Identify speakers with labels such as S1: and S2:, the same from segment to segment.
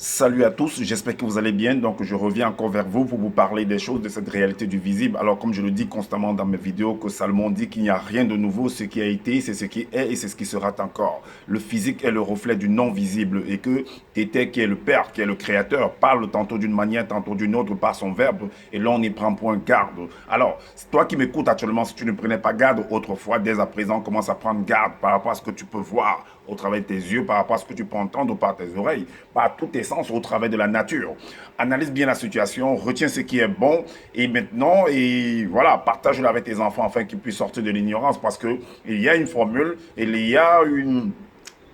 S1: Salut à tous, j'espère que vous allez bien. Donc, je reviens encore vers vous pour vous parler des choses de cette réalité du visible. Alors, comme je le dis constamment dans mes vidéos, que Salomon dit qu'il n'y a rien de nouveau. Ce qui a été, c'est ce qui est et c'est ce qui sera encore. Le physique est le reflet du non-visible et que Tété, qui est le Père, qui est le Créateur, parle tantôt d'une manière, tantôt d'une autre par son verbe et là, on y prend point garde. Alors, toi qui m'écoutes actuellement, si tu ne prenais pas garde autrefois, dès à présent, commence à prendre garde par rapport à ce que tu peux voir au travers de tes yeux, par rapport à ce que tu peux entendre par tes oreilles, par tous tes sens au travers de la nature. Analyse bien la situation, retiens ce qui est bon et maintenant, et voilà, partage-le avec tes enfants afin qu'ils puissent sortir de l'ignorance parce qu'il y a une formule, il y a une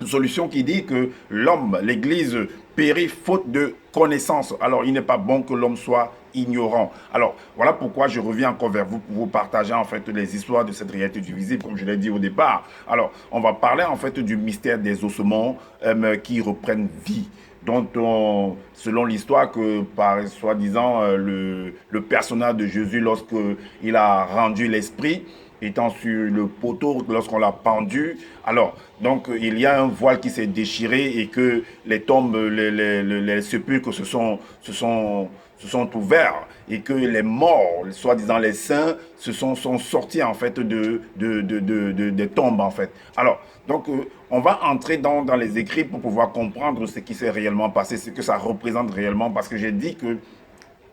S1: solution qui dit que l'homme, l'Église, périt faute de connaissance. Alors, il n'est pas bon que l'homme soit ignorant. Alors, voilà pourquoi je reviens encore vers vous pour vous partager en fait les histoires de cette réalité du visible, comme je l'ai dit au départ. Alors, on va parler en fait du mystère des ossements qui reprennent vie dont selon l'histoire que par soi-disant le personnage de Jésus lorsqu'il a rendu l'esprit étant sur le poteau lorsqu'on l'a pendu. Alors, donc, il y a un voile qui s'est déchiré et que les tombes, les sépulcres se sont ouverts et que les morts, soi-disant les saints, sont sortis en fait des tombes en fait. Alors, donc, on va entrer dans les écrits pour pouvoir comprendre ce qui s'est réellement passé, ce que ça représente réellement, parce que j'ai dit que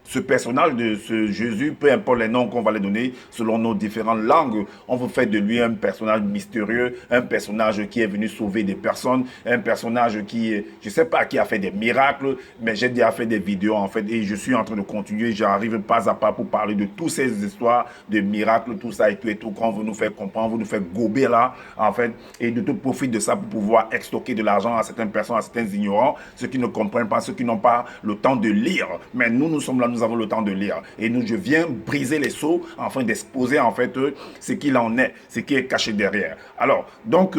S1: ce personnage de ce Jésus, peu importe les noms qu'on va lui donner selon nos différentes langues, on vous fait de lui un personnage mystérieux, un personnage qui est venu sauver des personnes, un personnage qui, je ne sais pas, qui a fait des miracles, mais j'ai déjà fait des vidéos en fait et je suis en train de continuer, j'arrive pas à pas pour parler de toutes ces histoires de miracles, tout ça et tout, qu'on veut nous faire comprendre, vous nous fait gober là, en fait, et de tout profit de ça pour pouvoir extorquer de l'argent à certaines personnes, à certains ignorants, ceux qui ne comprennent pas, ceux qui n'ont pas le temps de lire. Mais nous sommes là, nous avons le temps de lire. Et nous, je viens briser les seaux afin d'exposer en fait ce qu'il en est, ce qui est caché derrière. Alors, donc,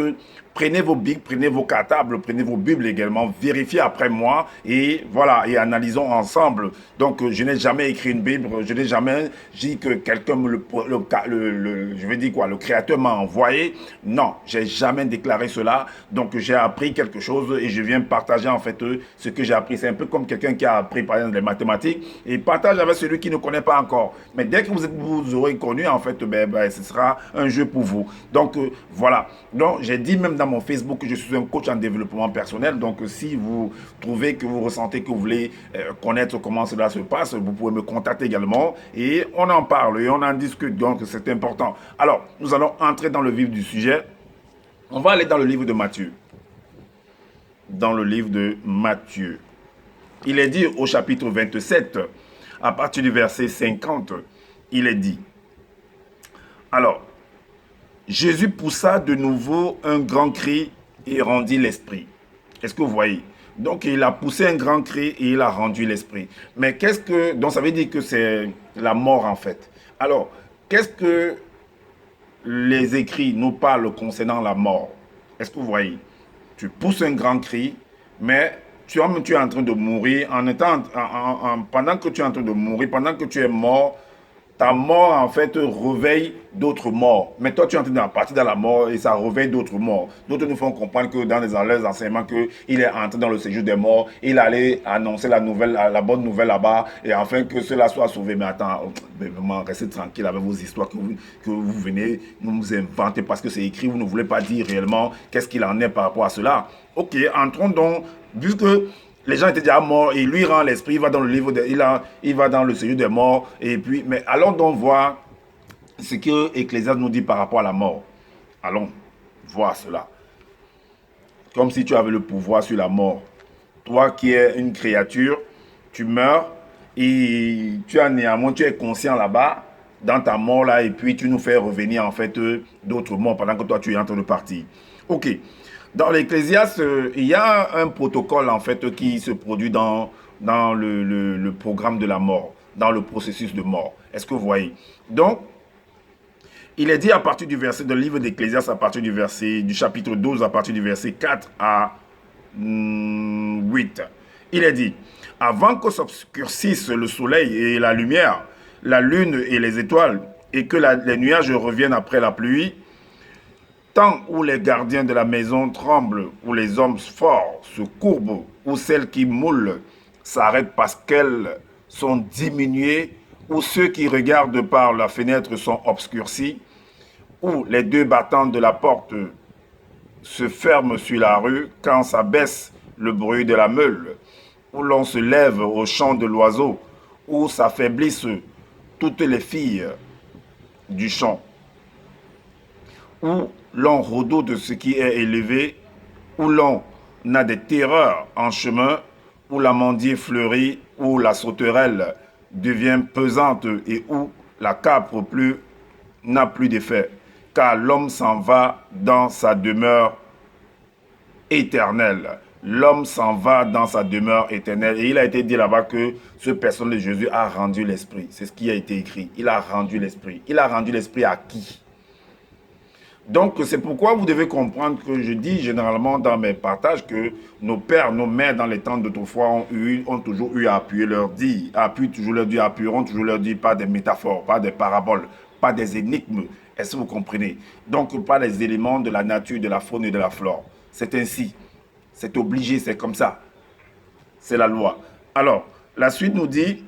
S1: prenez vos bics, prenez vos cartables, prenez vos bibles également, vérifiez après moi et voilà, et analysons ensemble. Donc, je n'ai jamais écrit une bible, je n'ai jamais dit que quelqu'un, je vais dire quoi, le créateur m'a envoyé. Non, j'ai jamais déclaré cela. Donc, j'ai appris quelque chose et je viens partager en fait ce que j'ai appris. C'est un peu comme quelqu'un qui a appris par exemple les mathématiques et partage avec celui qui ne connaît pas encore. Mais dès que vous aurez connu, en fait, ce sera un jeu pour vous. Donc, voilà. Donc, j'ai dit même dans mon Facebook que je suis un coach en développement personnel. Donc, si vous trouvez que vous ressentez que vous voulez connaître comment cela se passe, vous pouvez me contacter également et on en parle et on en discute. Donc, c'est important. Alors, nous allons entrer dans le vif du sujet. On va aller dans le livre de Matthieu. Dans le livre de Matthieu. Il est dit au chapitre 27, à partir du verset 50, il est dit. Alors, Jésus poussa de nouveau un grand cri et rendit l'esprit. Est-ce que vous voyez? Donc, il a poussé un grand cri et il a rendu l'esprit. Mais qu'est-ce que... Donc, ça veut dire que c'est la mort en fait. Alors, qu'est-ce que les écrits nous parlent concernant la mort? Est-ce que vous voyez? Tu pousses un grand cri, mais tu es en train de mourir, pendant que tu es en train de mourir, pendant que tu es mort, ta mort en fait réveille d'autres morts. Mais toi tu es en train de partir dans la mort et ça réveille d'autres morts. D'autres nous font comprendre que dans les enseignements qu'il est entré dans le séjour des morts, il allait annoncer la bonne nouvelle là-bas et afin que cela soit sauvé. Mais attends, vraiment restez tranquille avec vos histoires que vous venez nous inventer parce que c'est écrit, vous ne voulez pas dire réellement qu'est-ce qu'il en est par rapport à cela. Ok, entrons donc, puisque les gens étaient déjà morts, et lui rend l'esprit, il va dans le livre, il va dans le séjour des morts, et puis, mais allons donc voir ce que Ecclésiaste nous dit par rapport à la mort. Allons voir cela. Comme si tu avais le pouvoir sur la mort. Toi qui es une créature, tu meurs, et tu as néanmoins, tu es conscient là-bas, dans ta mort là, et puis tu nous fais revenir en fait d'autres morts pendant que toi tu es en train de partir. Ok. Dans l'Ecclésiaste, il y a un protocole en fait qui se produit dans le programme de la mort, dans le processus de mort. Est-ce que vous voyez? Donc, il est dit à partir du verset de livre d'Ecclésiaste, à partir du chapitre 12, à partir du verset 4 à 8. Il est dit, avant que s'obscurcisse le soleil et la lumière, la lune et les étoiles, et que les nuages reviennent après la pluie, Tant où les gardiens de la maison tremblent, où les hommes forts se courbent, où celles qui moulent s'arrêtent parce qu'elles sont diminuées, où ceux qui regardent par la fenêtre sont obscurcis, où les deux battants de la porte se ferment sur la rue quand s'abaisse le bruit de la meule, où l'on se lève au chant de l'oiseau, où s'affaiblissent toutes les filles du champ, où l'on redoute ce qui est élevé, où l'on a des terreurs en chemin, où l'amandier fleurit, où la sauterelle devient pesante et où la capre n'a plus d'effet, car l'homme s'en va dans sa demeure éternelle. L'homme s'en va dans sa demeure éternelle. Et il a été dit là-bas que ce personne de Jésus a rendu l'esprit. C'est ce qui a été écrit. Il a rendu l'esprit. Il a rendu l'esprit à qui? Donc, c'est pourquoi vous devez comprendre que je dis généralement dans mes partages que nos pères, nos mères dans les temps d'autrefois ont toujours eu à appuyer leur dit, appuieront toujours leur dit, pas des métaphores, pas des paraboles, pas des énigmes. Est-ce que vous comprenez? Donc, pas les éléments de la nature, de la faune et de la flore. C'est ainsi. C'est obligé, c'est comme ça. C'est la loi. Alors, la suite nous dit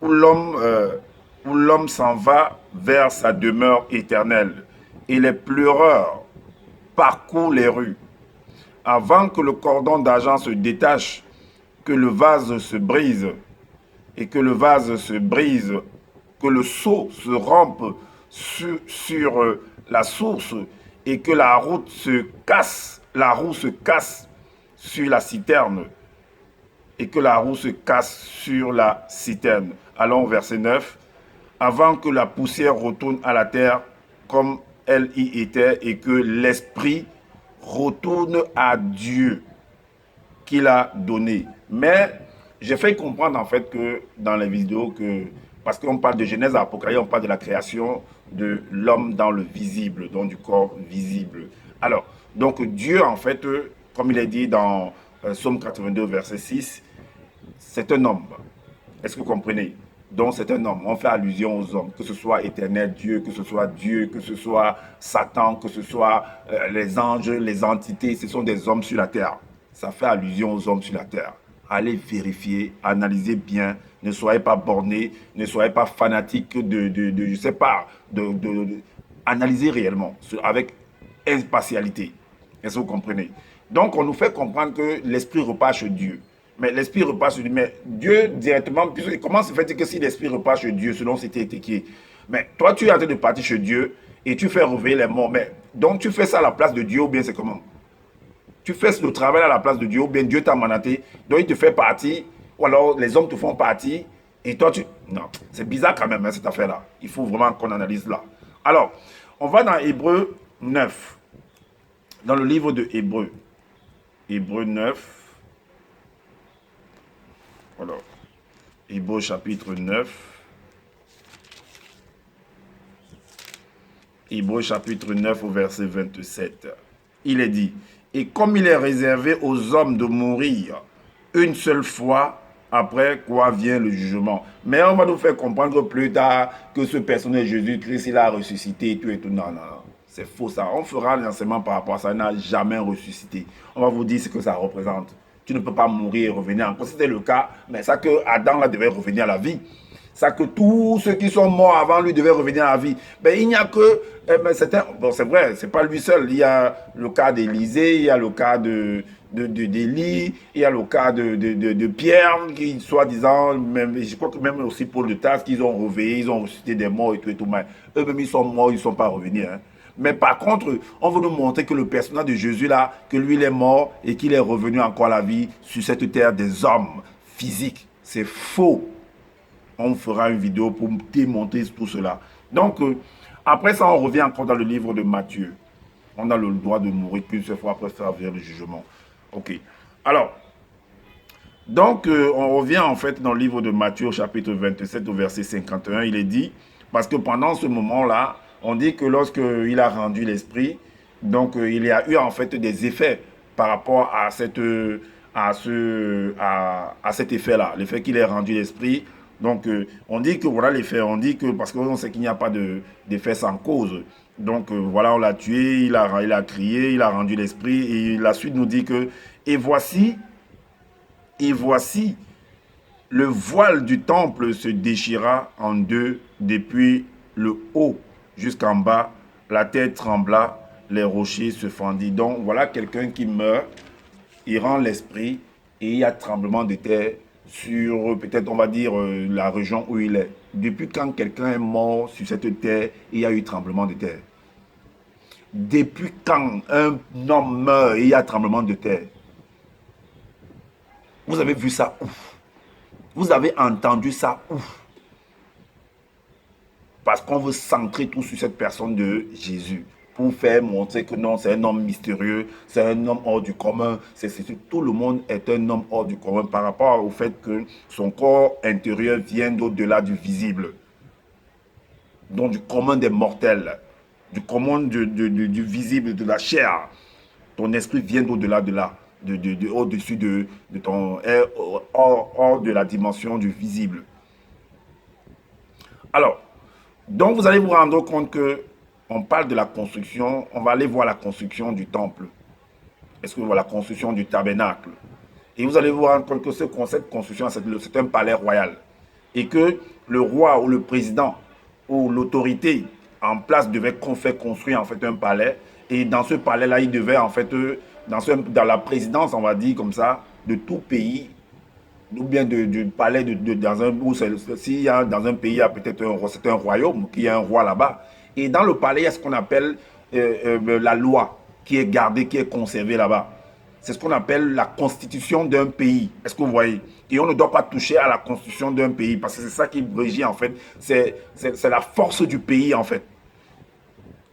S1: où l'homme s'en va vers sa demeure éternelle et les pleureurs parcourent les rues. Avant que le cordon d'argent se détache, que le vase se brise et que le vase se brise, que le seau se rompe sur la source et que la roue se casse sur la citerne et que la roue se casse sur la citerne. Allons au verset 9. Avant que la poussière retourne à la terre comme elle y était et que l'esprit retourne à Dieu qu'il a donné. Mais j'ai fait comprendre en fait que dans les vidéos que, parce qu'on parle de Genèse à Apocalypse, on parle de la création de l'homme dans le visible, dans du corps visible. Alors, donc Dieu en fait, comme il est dit dans Psaume 82 verset 6, c'est un homme. Est-ce que vous comprenez? Donc c'est un homme. On fait allusion aux hommes, que ce soit éternel Dieu, que ce soit Satan, que ce soit les anges, les entités, ce sont des hommes sur la terre. Ça fait allusion aux hommes sur la terre. Allez vérifier, analysez bien, ne soyez pas bornés, ne soyez pas fanatiques je sais pas, analysez réellement, avec impartialité. Est-ce que vous comprenez? Donc on nous fait comprendre que l'esprit repart chez Dieu. Mais l'esprit repart sur Dieu. Mais Dieu directement, comment se fait-il que si l'esprit repart chez Dieu, selon c'était écrit? Mais toi, tu es en train de partir chez Dieu et tu fais réveiller les morts. Mais donc tu fais ça à la place de Dieu ou bien c'est comment? Tu fais le travail à la place de Dieu ou bien Dieu t'a mandaté, donc il te fait partie, ou alors les hommes te font partie et toi tu... Non, c'est bizarre quand même hein, cette affaire-là. Il faut vraiment qu'on analyse là. Alors, on va dans Hébreu 9, dans le livre de Hébreu. Hébreu 9. Alors, Hébreu chapitre 9. Hébreu chapitre 9 au verset 27. Il est dit, et comme il est réservé aux hommes de mourir une seule fois, après quoi vient le jugement. Mais on va nous faire comprendre plus tard que ce personnage Jésus-Christ, il a ressuscité et tout et tout. Non, non, non. C'est faux ça. On fera l'enseignement par rapport à ça. Il n'a jamais ressuscité. On va vous dire ce que ça représente. Tu ne peux pas mourir et revenir encore. C'était le cas, mais ça que Adam là, devait revenir à la vie. Ça que tous ceux qui sont morts avant lui devaient revenir à la vie. Ben, il n'y a que... bon, c'est vrai, c'est pas lui seul. Il y a le cas d'Élisée, il y a le cas d'Élie, il y a le cas de Pierre, qui soi-disant, même, je crois que même aussi Paul de Tarse, qu'ils ont réveillé, ils ont ressuscité des morts et tout et tout. Mais eux-mêmes, ils sont morts, ils ne sont pas revenus. Hein. Mais par contre, on veut nous montrer que le personnage de Jésus là, que lui il est mort et qu'il est revenu encore à la vie sur cette terre des hommes physiques. C'est faux. On fera une vidéo pour démontrer tout cela. Donc, après ça, on revient encore dans le livre de Matthieu. On a le droit de mourir qu'une seule fois après ça vient le jugement. Ok. Alors, donc, on revient en fait dans le livre de Matthieu, au chapitre 27, au verset 51. Il est dit, parce que pendant ce moment-là, on dit que lorsqu'il a rendu l'esprit, donc il y a eu en fait des effets par rapport à cet effet-là. Le fait qu'il ait rendu l'esprit, Donc, on dit que voilà les faits, on dit que parce qu'on sait qu'il n'y a pas de faits sans cause. Donc, voilà, on l'a tué, il a crié, il a rendu l'esprit. Et la suite nous dit que, et voici, et voici, le voile du temple se déchira en deux depuis le haut jusqu'en bas. La terre trembla, les rochers se fendit. Donc, voilà quelqu'un qui meurt, il rend l'esprit et il y a tremblement de terre sur, peut-être, on va dire, la région où il est. Depuis quand quelqu'un est mort sur cette terre, il y a eu tremblement de terre. Depuis quand un homme meurt et il y a tremblement de terre. Vous avez vu ça où? Vous avez entendu ça où? Parce qu'on veut centrer tout sur cette personne de Jésus. Pour faire montrer que non, c'est un homme mystérieux, c'est un homme hors du commun. Tout le monde est un homme hors du commun par rapport au fait que son corps intérieur vient d'au-delà du visible. Donc du commun des mortels, du commun du visible, de la chair. Ton esprit vient d'au-delà de là, au-dessus de ton, hors de la dimension du visible. Alors, donc vous allez vous rendre compte que on parle de la construction, on va aller voir la construction du temple. Est-ce que vous voyez la construction du tabernacle? Et vous allez vous rendre compte que cette construction, c'est un palais royal. Et que le roi ou le président ou l'autorité en place devait faire construire en fait un palais. Et dans ce palais-là, il devait en fait, dans la présidence, on va dire comme ça, de tout pays, ou bien du palais dans un s'il y a dans un pays, il y a peut-être c'est un royaume, qu'il y a un roi là-bas. Et dans le palais, il y a ce qu'on appelle la loi qui est gardée, qui est conservée là-bas. C'est ce qu'on appelle la constitution d'un pays. Est-ce que vous voyez? Et on ne doit pas toucher à la constitution d'un pays parce que c'est ça qui régit en fait. C'est la force du pays en fait.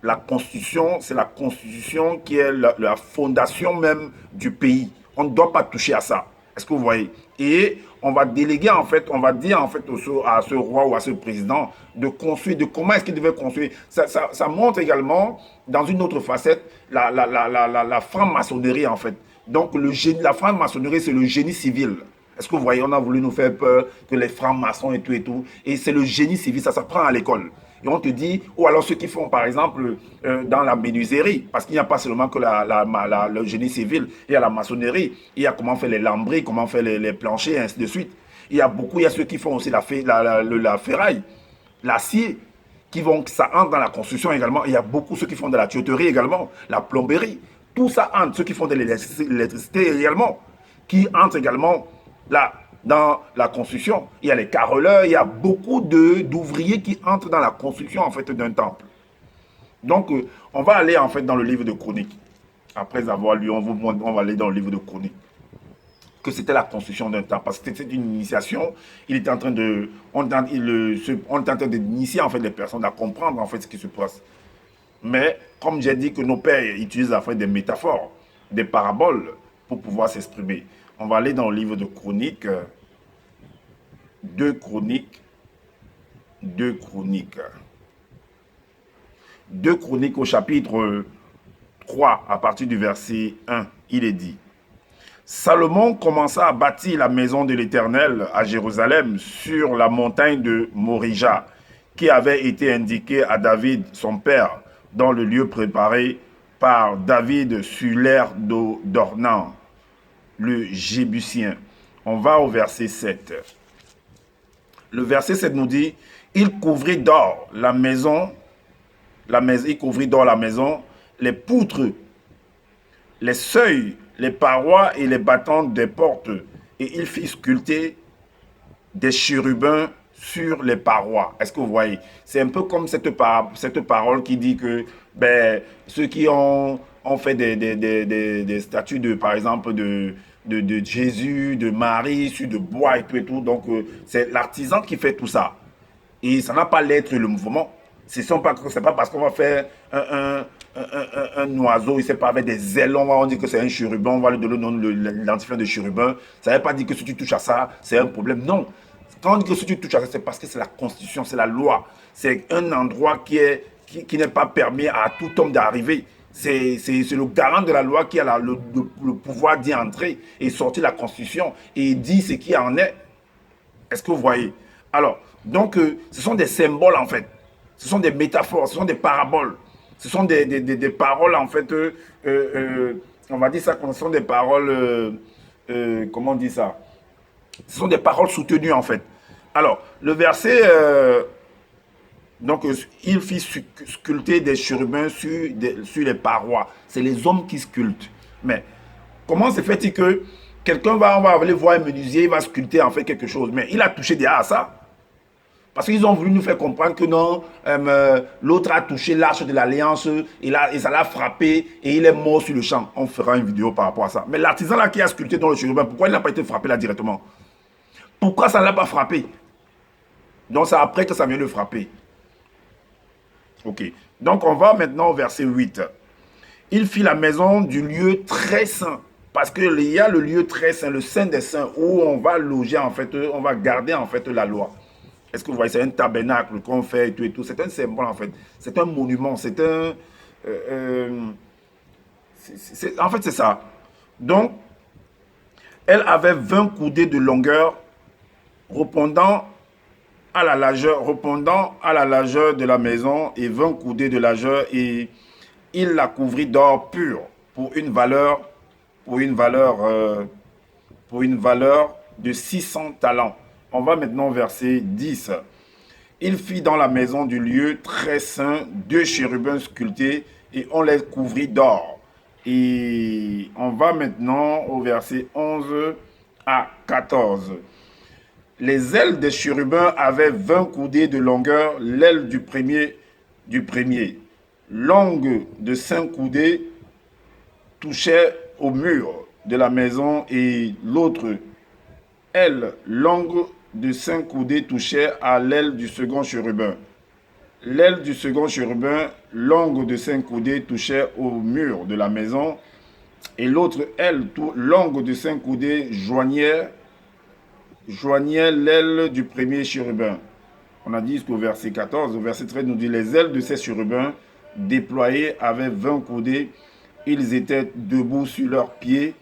S1: La constitution, c'est la constitution qui est la fondation même du pays. On ne doit pas toucher à ça. Est-ce que vous voyez? Et on va déléguer en fait, on va dire en fait à ce roi ou à ce président de construire, de comment est-ce qu'il devait construire. Ça montre également dans une autre facette la franc-maçonnerie en fait. Donc la franc-maçonnerie, c'est le génie civil. Est-ce que vous voyez, on a voulu nous faire peur que les francs-maçons et tout et tout. Et c'est le génie civil, ça s'apprend à l'école. Et on te dit, ou alors ceux qui font par exemple dans la menuiserie, parce qu'il n'y a pas seulement que le génie civil, il y a la maçonnerie, il y a comment faire les lambris, comment faire les planchers, et ainsi de suite. Il y a ceux qui font aussi la ferraille, l'acier, ça entre dans la construction également. Il y a beaucoup ceux qui font de la tuyauterie également, la plomberie. Tout ça entre, ceux qui font de l'électricité également, qui entrent également là, dans la construction. Il y a les carreleurs, il y a beaucoup d'ouvriers qui entrent dans la construction en fait d'un temple. Donc, on va aller en fait dans le livre de Chroniques. Après avoir lu, on va aller dans le livre de Chroniques. Que c'était la construction d'un temple. Parce que c'était une initiation. Il était en train de, on était en train d'initier en fait les personnes à comprendre en fait ce qui se passe. Mais comme j'ai dit que nos pères utilisent en fait des métaphores, des paraboles pour pouvoir s'exprimer. On va aller dans le livre de Chroniques, 2 Chroniques, 2 Chroniques. 2 Chroniques au chapitre 3, à partir du verset 1, il est dit: Salomon commença à bâtir la maison de l'Éternel à Jérusalem sur la montagne de Morija, qui avait été indiquée à David, son père, dans le lieu préparé par David sur l'aire d'Ornan, le Jébusien. On va au verset 7. Le verset 7 nous dit: il couvrit d'or la maison, il couvrit d'or la maison, les poutres, les seuils, les parois et les battants des portes, et il fit sculpter des chérubins sur les parois. Est-ce que vous voyez? C'est un peu comme cette parole qui dit que ceux qui ont fait des statues par exemple, de Jésus, de Marie, sur de bois et tout. Donc, c'est l'artisan qui fait tout ça. Et ça n'a pas l'être et le mouvement. Ce n'est pas parce qu'on va faire un oiseau, il ne sait pas, avec des ailes, on dit que c'est un chérubin, on va lui donner le nom, l'identifiant de chérubin. Ça ne veut pas dire que si tu touches à ça, c'est un problème. Non. Quand on dit que si tu touches à ça, c'est parce que c'est la constitution, c'est la loi. C'est un endroit qui n'est pas permis à tout homme d'arriver. C'est le garant de la loi qui a le pouvoir d'y entrer et sortir la constitution et dire ce qui en est. Est-ce que vous voyez? Alors, donc, ce sont des symboles, en fait. Ce sont des métaphores, ce sont des paraboles. Ce sont des paroles, en fait, on va dire ça, ce sont des paroles, comment on dit ça? Ce sont des paroles soutenues, en fait. Alors, le verset, donc, il fit sculpter des chérubins sur les parois. C'est les hommes qui sculptent. Mais, comment se fait-il que quelqu'un va, on va aller voir un menuisier, il va sculpter, en fait, quelque chose. Mais il a touché déjà à ça. Parce qu'ils ont voulu nous faire comprendre que non, l'autre a touché l'arche de l'alliance, et ça l'a frappé et il est mort sur le champ. On fera une vidéo par rapport à ça. Mais l'artisan là qui a sculpté dans le chérubin, pourquoi il n'a pas été frappé là directement? Pourquoi ça ne l'a pas frappé? Donc c'est après que ça vient le frapper. Ok. Donc on va maintenant au verset 8. Il fit la maison du lieu très saint. Parce qu'il y a le lieu très saint, le saint des saints, où on va loger en fait, on va garder en fait la loi. Est-ce que vous voyez, c'est un tabernacle qu'on fait et tout. C'est un symbole en fait. C'est un monument. C'est un. En fait, c'est ça. Donc, elle avait 20 coudées de longueur, répondant à la largeur de la maison et 20 coudées de largeur, et il la couvrit d'or pur pour une valeur, pour une valeur, pour une valeur de 600 talents. On va maintenant au verset 10. Il fit dans la maison du lieu très saint 2 chérubins sculptés et on les couvrit d'or. Et on va maintenant au verset 11 à 14. Les ailes des chérubins avaient 20 coudées de longueur, l'aile du premier, longue de 5 coudées, touchait au mur de la maison, et l'autre aile longue de 5 coudées touchait à l'aile du second chérubin. L'aile du second chérubin, longue de 5 coudées, touchait au mur de la maison, et l'autre aile longue de 5 coudées joignait l'aile du premier chérubin. On a dit jusqu'au verset 14. Au verset 13 nous dit: les ailes de ces chérubins déployées avaient 20 coudées. Ils étaient debout sur leurs pieds.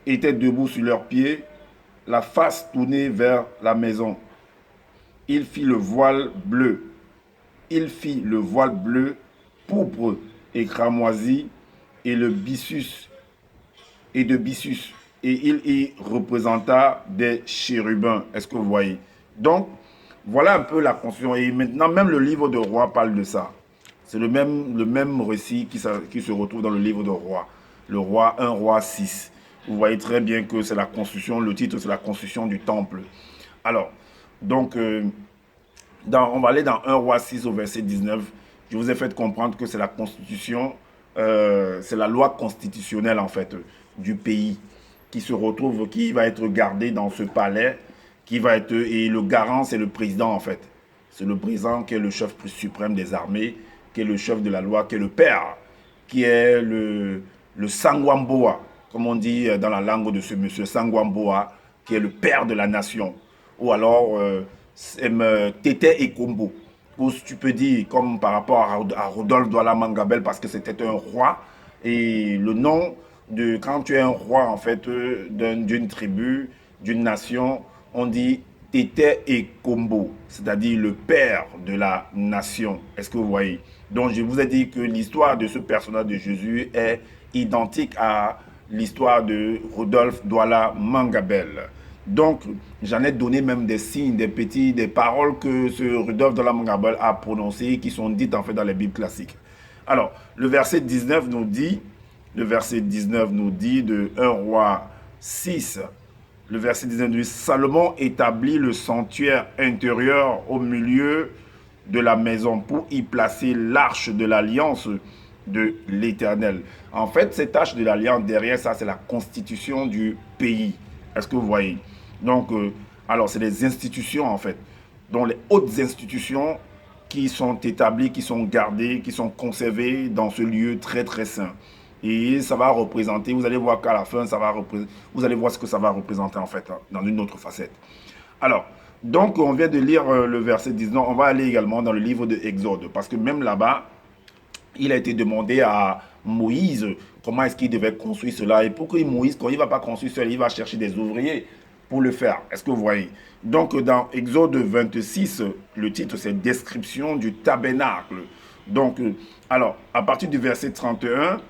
S1: Étaient debout sur leurs pieds, la face tournée vers la maison. Il fit le voile bleu. Il fit le voile bleu, pourpre et cramoisi, et de byssus. Et il y représenta des chérubins. Est-ce que vous voyez? Donc, voilà un peu la construction. Et maintenant, même le livre de Rois parle de ça. C'est le même récit qui se retrouve dans le livre de Rois. Le roi 1 Roi 6. Vous voyez très bien que c'est la construction, le titre c'est la construction du temple. Alors, donc, on va aller dans 1 Roi 6 au verset 19. Je vous ai fait comprendre que c'est la constitution, c'est la loi constitutionnelle en fait du pays qui se retrouve, qui va être gardée dans ce palais, et le garant c'est le président en fait. C'est le président qui est le chef suprême des armées, qui est le chef de la loi, qui est le père, qui est le Sangwamboa, comme on dit dans la langue de ce monsieur, Sangwamboa, qui est le père de la nation. Ou alors Tete Ekombo. Ou tu peux dire, comme par rapport à Rodolphe Douala Mangabel, parce que c'était un roi. Et le nom de, quand tu es un roi, en fait, d'une tribu, d'une nation, on dit Tete Ekombo, c'est-à-dire le père de la nation. Est-ce que vous voyez? Donc, je vous ai dit que l'histoire de ce personnage de Jésus est identique à l'histoire de Rodolphe Douala Mangabel. Donc, j'en ai donné même des signes, des paroles que ce Rodolphe Douala Mangabel a prononcées, qui sont dites en fait dans les Bibles classiques. Alors, le verset 19 nous dit de 1 Roi 6, le verset 19 nous dit: Salomon établit le sanctuaire intérieur au milieu de la maison pour y placer l'arche de l'alliance de l'Éternel. En fait, cette arche de l'alliance, derrière ça, c'est la constitution du pays. Est-ce que vous voyez? Donc, alors, c'est des institutions, en fait, dont les hautes institutions qui sont établies, qui sont gardées, qui sont conservées dans ce lieu très, très saint. Et ça va représenter, vous allez voir qu'à la fin, vous allez voir ce que ça va représenter, en fait, dans une autre facette. Alors, donc, on vient de lire le verset 19. On va aller également dans le livre de Exode, parce que même là-bas, il a été demandé à Moïse comment est-ce qu'il devait construire cela. Et pour que Moïse, quand il ne va pas construire seul, il va chercher des ouvriers. pour le faire. Est-ce que vous voyez? Donc, dans Exode 26, le titre, c'est Description du tabernacle. Donc, alors, à partir du verset 31,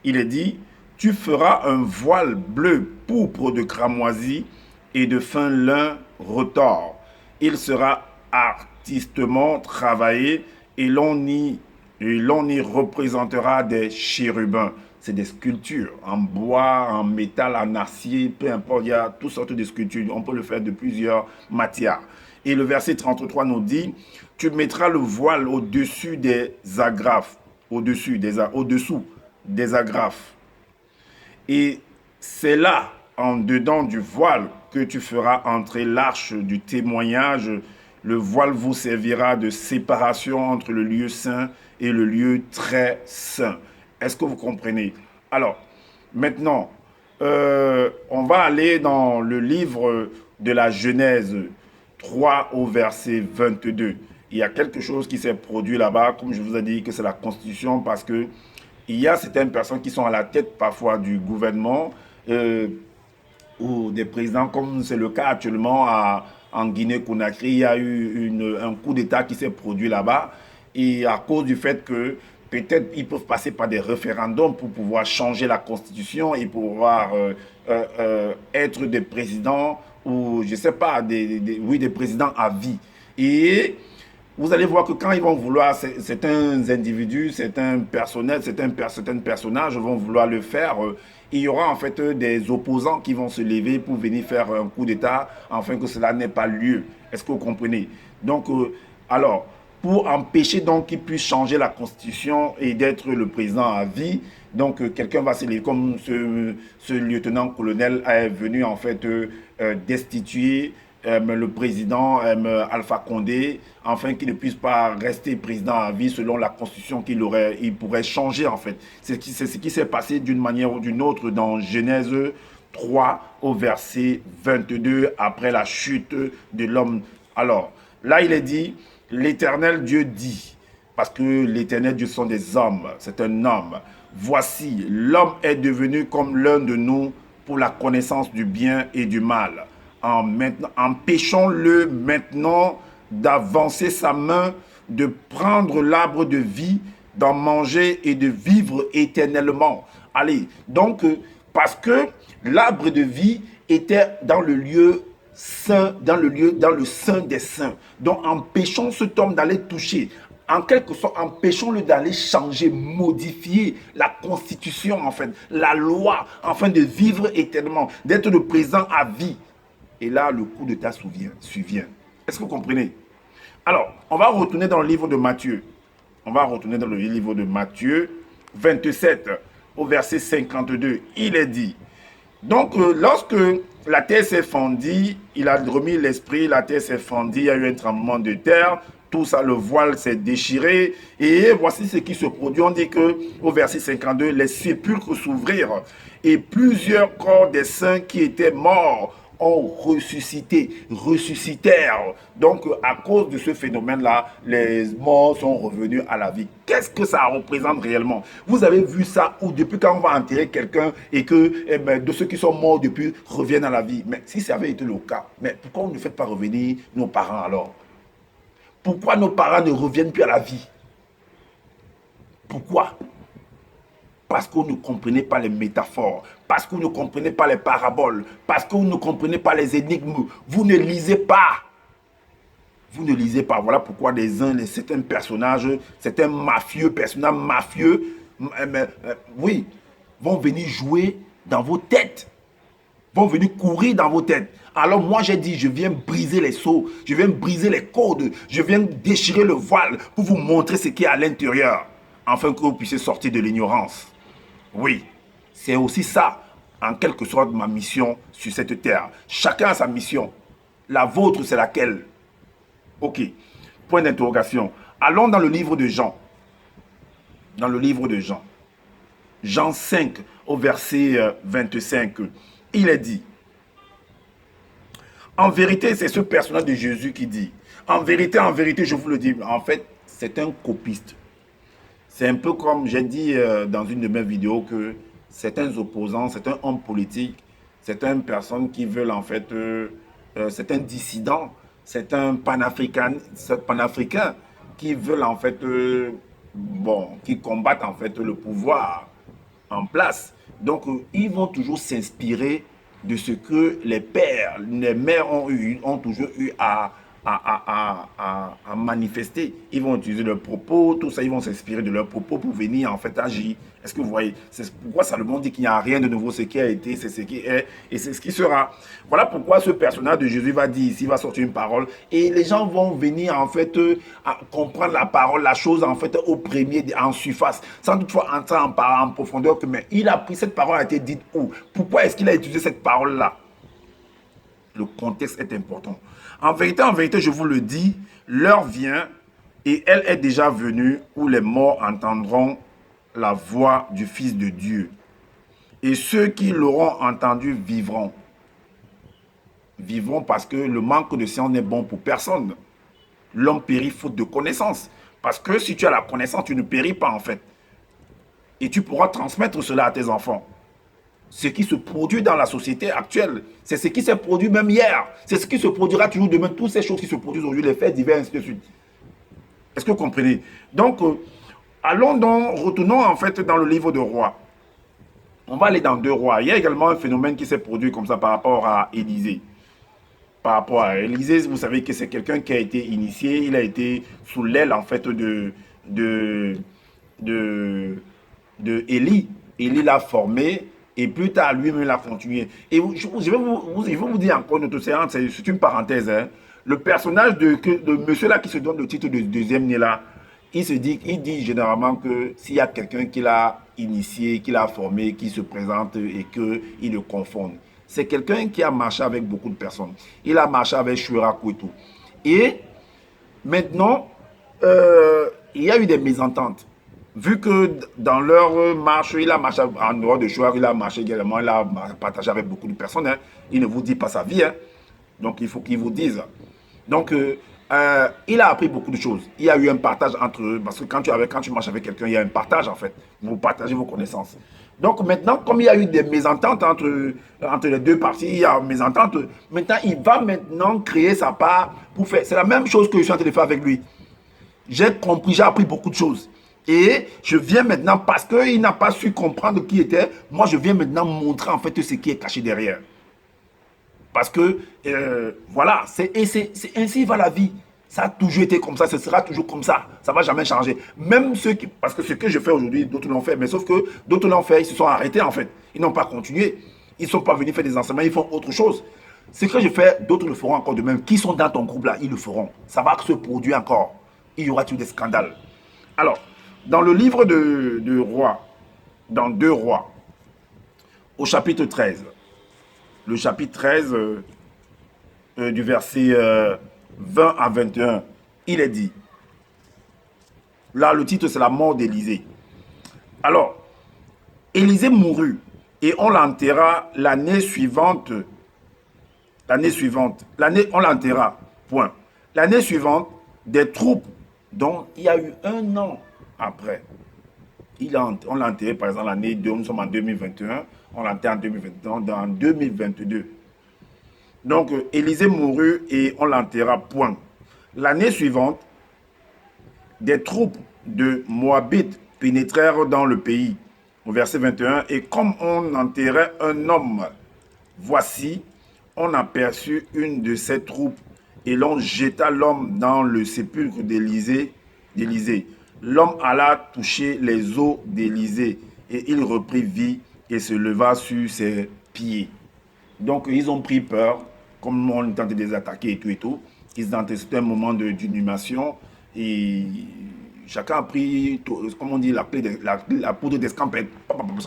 S1: il est dit, tu feras un voile bleu pourpre de cramoisi et de fin lin retors. Il sera artistement travaillé et l'on y représentera des chérubins. C'est des sculptures en bois, en métal, en acier, peu importe, il y a toutes sortes de sculptures. On peut le faire de plusieurs matières. Et le verset 33 nous dit, tu mettras le voile au-dessus des agrafes, au-dessous des agrafes. Et c'est là, en dedans du voile, que tu feras entrer l'arche du témoignage. Le voile vous servira de séparation entre le lieu saint et le lieu très saint. Est-ce que vous comprenez? Alors, maintenant, on va aller dans le livre de la Genèse 3 au verset 22. Il y a quelque chose qui s'est produit là-bas, comme je vous ai dit que c'est la Constitution, parce que il y a certaines personnes qui sont à la tête parfois du gouvernement ou des présidents, comme c'est le cas actuellement en Guinée-Conakry. Il y a eu un coup d'État qui s'est produit là-bas et à cause du fait que peut-être ils peuvent passer par des référendums pour pouvoir changer la constitution et pouvoir être des présidents ou je ne sais pas, oui, des présidents à vie. Et vous allez voir que quand ils vont vouloir, certains individus, certains personnels, certains personnages vont vouloir le faire, il y aura en fait des opposants qui vont se lever pour venir faire un coup d'État, afin que cela n'ait pas lieu. Est-ce que vous comprenez? Donc, alors, pour empêcher donc qu'il puisse changer la constitution et d'être le président à vie, donc quelqu'un va se lever, comme ce lieutenant-colonel est venu en fait destituer le président Alpha Condé, afin qu'il ne puisse pas rester président à vie selon la constitution il pourrait changer en fait. C'est ce qui s'est passé d'une manière ou d'une autre dans Genèse 3 au verset 22 après la chute de l'homme. Alors, là il est dit, l'Éternel Dieu dit, parce que l'Éternel Dieu sont des hommes, c'est un homme. Voici, l'homme est devenu comme l'un de nous pour la connaissance du bien et du mal. Empêchons-le maintenant d'avancer sa main, de prendre l'arbre de vie, d'en manger et de vivre éternellement. Allez, donc, parce que l'arbre de vie était dans le lieu saint, dans le saint des saints. Donc, empêchons cet homme d'aller toucher. En quelque sorte, empêchons-le d'aller changer, modifier la constitution, en fait, la loi, afin de vivre éternellement, d'être le présent à vie. Et là, le coup d'État survient. Est-ce que vous comprenez? Alors, on va retourner dans le livre de Matthieu. On va retourner dans le livre de Matthieu 27, au verset 52. Il est dit, donc lorsque la terre s'est fendue, il a remis l'esprit, la terre s'est fendue, il y a eu un tremblement de terre, tout ça, le voile s'est déchiré. Et voici ce qui se produit. On dit que au verset 52, les sépulcres s'ouvrirent et plusieurs corps des saints qui étaient morts ont ressuscitèrent. Donc, à cause de ce phénomène-là, les morts sont revenus à la vie. Qu'est-ce que ça représente réellement? Vous avez vu ça ou depuis quand on va enterrer quelqu'un et que de ceux qui sont morts depuis reviennent à la vie? Mais si ça avait été le cas, mais pourquoi on ne fait pas revenir nos parents alors? Pourquoi nos parents ne reviennent plus à la vie? Pourquoi? Parce que vous ne comprenez pas les métaphores, parce que vous ne comprenez pas les paraboles, parce que vous ne comprenez pas les énigmes. Vous ne lisez pas. Vous ne lisez pas. Voilà pourquoi certains personnages, certains personnages mafieux, oui, vont venir jouer dans vos têtes. Vont venir courir dans vos têtes. Alors moi j'ai dit, je viens briser les sceaux, je viens briser les cordes, je viens déchirer le voile pour vous montrer ce qui est à l'intérieur, afin que vous puissiez sortir de l'ignorance. Oui, c'est aussi ça, en quelque sorte, ma mission sur cette terre. Chacun a sa mission. La vôtre, c'est laquelle? Ok, point d'interrogation. Allons dans le livre de Jean. Dans le livre de Jean. Jean 5, au verset 25. Il est dit, en vérité, c'est ce personnage de Jésus qui dit, en vérité, je vous le dis, en fait, c'est un copiste. C'est un peu comme j'ai dit dans une de mes vidéos que certains opposants, certains hommes politiques C'est une personne qui veut en fait, c'est un dissident, c'est un panafricain qui veulent en fait, bon, qui combattent en fait le pouvoir en place. Donc, ils vont toujours s'inspirer de ce que les pères, les mères ont toujours eu à manifester. Ils vont utiliser leurs propos, tout ça, ils vont s'inspirer de leurs propos pour venir en fait agir. Est-ce que vous voyez? C'est pourquoi Salomon dit qu'il n'y a rien de nouveau. Ce qui a été, c'est ce qui est et c'est ce qui sera. Voilà pourquoi ce personnage de Jésus va dire ici, va sortir une parole et les gens vont venir en fait à comprendre la parole, la chose en fait au premier, en surface, sans toutefois entrer en profondeur. Mais il a pris cette parole, a été dite où? Pourquoi est-ce qu'il a utilisé cette parole-là? Le contexte est important. En vérité, je vous le dis, l'heure vient et elle est déjà venue où les morts entendront la voix du Fils de Dieu. Et ceux qui l'auront entendu vivront. Vivront parce que le manque de science n'est bon pour personne. L'homme périt faute de connaissance. Parce que si tu as la connaissance, tu ne péris pas en fait. Et tu pourras transmettre cela à tes enfants. Ce qui se produit dans la société actuelle, c'est ce qui s'est produit même hier. C'est ce qui se produira toujours demain. Toutes ces choses qui se produisent aujourd'hui, les faits divers, ainsi de suite. Est-ce que vous comprenez? Donc, allons donc, retournons en fait dans le livre de Rois. On va aller dans 2 Rois. Il y a également un phénomène qui s'est produit comme ça par rapport à Élisée. Par rapport à Élisée, vous savez que c'est quelqu'un qui a été initié, il a été sous l'aile en fait de Élie. Élie l'a formé et plus tard lui-même l'a continué. Et je vais vous dire encore une autre séance, c'est une parenthèse. Hein. Le personnage de monsieur là qui se donne le titre de deuxième né là, il dit généralement que s'il y a quelqu'un qui l'a initié, qui l'a formé, qui se présente et qu'il le confonde. C'est quelqu'un qui a marché avec beaucoup de personnes. Il a marché avec Shuraku et tout. Et maintenant, il y a eu des mésententes. Vu que dans leur marche, il a marché en dehors de Shuraku, il a marché également, il a partagé avec beaucoup de personnes. Hein. Il ne vous dit pas sa vie. Hein. Donc, il faut qu'il vous dise. Donc, il a appris beaucoup de choses. Il y a eu un partage entre eux. Parce que quand tu marches avec quelqu'un, il y a un partage en fait. Vous partagez vos connaissances. Donc maintenant, comme il y a eu des mésententes entre les deux parties, il y a une mésentente. Maintenant, il va maintenant créer sa part pour faire. C'est la même chose que je suis en train de faire avec lui. J'ai compris, j'ai appris beaucoup de choses. Et je viens maintenant, parce qu'il n'a pas su comprendre qui était, moi je viens maintenant montrer en fait ce qui est caché derrière. Parce que, voilà, c'est ainsi va la vie. Ça a toujours été comme ça, ce sera toujours comme ça. Ça ne va jamais changer. Même ceux qui... Parce que ce que je fais aujourd'hui, d'autres l'ont fait. Mais sauf que d'autres l'ont fait, ils se sont arrêtés en fait. Ils n'ont pas continué. Ils ne sont pas venus faire des enseignements, ils font autre chose. Ce que je fais, d'autres le feront encore de même. Qui sont dans ton groupe là, ils le feront. Ça va se produire encore. Il y aura toujours des scandales. Alors, dans le livre de Rois, dans 2 Rois, au chapitre 13, le chapitre 13 du verset 20 à 21, il est dit, là le titre c'est la mort d'Élisée. Alors, Élisée mourut et on l'enterra l'année suivante. On l'enterra, point. L'année suivante, des troupes dont il y a eu 1 an après. On l'a enterré par exemple l'année 2, nous sommes en 2021, on l'a enterré en 2021, dans 2022. Donc, Élisée mourut et on l'enterra, point. L'année suivante, des troupes de Moabites pénétrèrent dans le pays. Au verset 21, et comme on enterrait un homme, voici, on aperçut une de ces troupes et l'on jeta l'homme dans le sépulcre d'Élisée. L'homme alla toucher les os d'Élisée et il reprit vie et se leva sur ses pieds. Donc, ils ont pris peur, comme on tentait de les attaquer et tout. C'était un moment d'inhumation et chacun a pris, comme on dit, la poudre d'escampette,